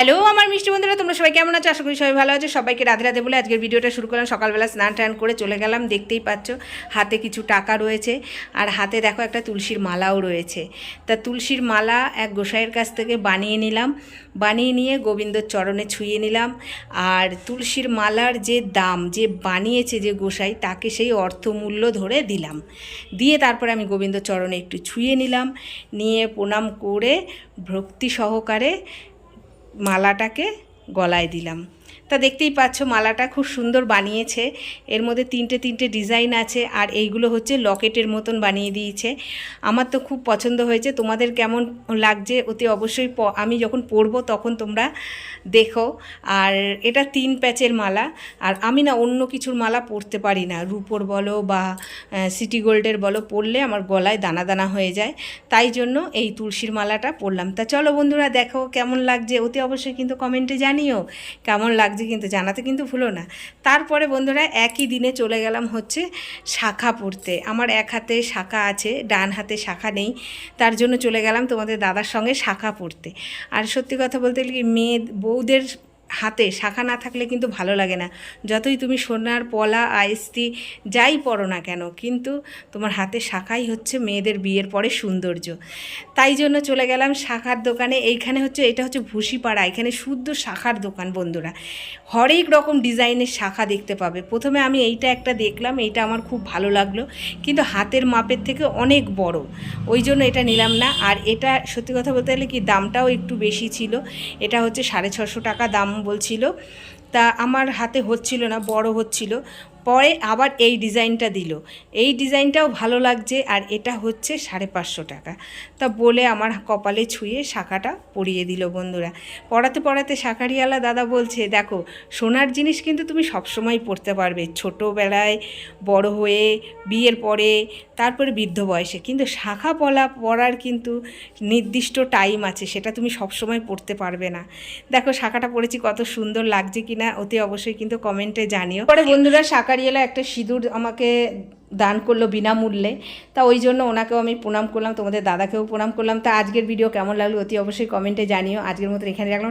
Hello আমার মিষ্টি বন্ধুরা, তোমরা সবাই কেমন আছো? আশা করি সবাই ভালো আছো। সবাইকে রাধে রাধে বলে আজকের ভিডিওটা শুরু করলাম। সকালবেলা স্নান টান করে চলে গেলাম। দেখতেই পাচ্ছ হাতে কিছু টাকা রয়েছে, আর হাতে দেখো একটা তুলসীর মালাও রয়েছে। তা তুলসীর মালা এক গোসাইয়ের কাছ থেকে বানিয়ে নিলাম, বানিয়ে নিয়ে গোবিন্দর চরণে ছুঁয়ে নিলাম। আর তুলসীর মালার যে দাম, যে বানিয়েছে যে গোসাই, তাকে সেই অর্থমূল্য ধরে দিলাম। দিয়ে তারপরে আমি গোবিন্দর চরণে একটু ছুঁয়ে নিলাম, নিয়ে প্রণাম করে ভক্তি সহকারে মালাটাকে গলায় দিলাম। তা দেখতেই পাচ্ছ মালাটা খুব সুন্দর বানিয়েছে। এর মধ্যে তিনটে তিনটে ডিজাইন আছে, আর এইগুলো হচ্ছে লকেটের মতন বানিয়ে দিয়েছে। আমার তো খুব পছন্দ হয়েছে। তোমাদের কেমন লাগছে অতি অবশ্যই আমি যখন পরবো তখন তোমরা দেখো। আর এটা 3 প্যাচের মালা। আর আমি না অন্য কিছুর মালা পরতে পারি না, রূপোর বলো বা সিটি গোল্ডের বলো, পরলে আমার গলায় দানা দানা হয়ে যায়। তাই জন্য এই তুলসীর মালাটা পরলাম। তা চলো বন্ধুরা, দেখো কেমন লাগছে অতি অবশ্যই কিন্তু কমেন্টে জানিও কেমন লাগছে, কিন্তু জানাতে কিন্তু ভুলো না। তারপরে বন্ধুরা একই দিনে চলে গেলাম হচ্ছে শাখা পরতে। আমার এক হাতে শাখা আছে, ডান হাতে শাখা নেই, তার জন্য চলে গেলাম তোমাদের দাদার সঙ্গে শাখা পরতে। আর সত্যি কথা বলতে গেলে কি, বউদের হাতে শাখা না থাকলে কিন্তু ভালো লাগে না। যতই তুমি সোনার পলা আইস্তি যাই পরো না কেন, কিন্তু তোমার হাতে শাখাই হচ্ছে মেয়েদের বিয়ের পরে সৌন্দর্য। তাই জন্য চলে গেলাম শাখার দোকানে। এইখানে হচ্ছে, এটা হচ্ছে ভুসিপাড়া, এখানে শুদ্ধ শাখার দোকান বন্ধুরা। হরেক রকম ডিজাইনের শাখা দেখতে পাবে। প্রথমে আমি এইটা একটা দেখলাম, এইটা আমার খুব ভালো লাগলো, কিন্তু হাতের মাপের থেকে অনেক বড়, ওই জন্য এটা নিলাম না। আর এটা সত্যি কথা বলতে গেলে কি, দামটাও একটু বেশি ছিল। এটা হচ্ছে 650 টাকা দাম বলছিল। তা আমার হাতে হচ্ছিল না, বড় হচ্ছিল। পরে আবার এই ডিজাইনটা দিল, এই ডিজাইনটাও ভালো লাগছে, আর এটা হচ্ছে 550 টাকা। তা বলে আমার কপালে ছুঁয়ে শাখাটা পরিয়ে দিল বন্ধুরা। পড়াতে পড়াতে শাখারিওয়ালা দাদা বলছে, দেখো সোনার জিনিস কিন্তু তুমি সবসময় পরতে পারবে, ছোটোবেলায়, বড় হয়ে, বিয়ের পরে, তারপরে বৃদ্ধ বয়সে, কিন্তু শাখা পরার কিন্তু নির্দিষ্ট টাইম আছে, সেটা তুমি সবসময় পরতে পারবে না। দেখো শাখাটা পরেছি, কত সুন্দর লাগছে কিনা অতি অবশ্যই কিন্তু কমেন্টে জানিও। পরে বন্ধুরা শাকারিয়ালা একটা সিঁদুর আমাকে দান করলো বিনামূল্যে। তা ওই জন্য ওনাকেও আমি প্রণাম করলাম, তোমাদের দাদাকেও প্রণাম করলাম। তা আজকের ভিডিও কেমন লাগলো অতি অবশ্যই কমেন্টে জানিও। আজকের মতো এখানে রাখলাম।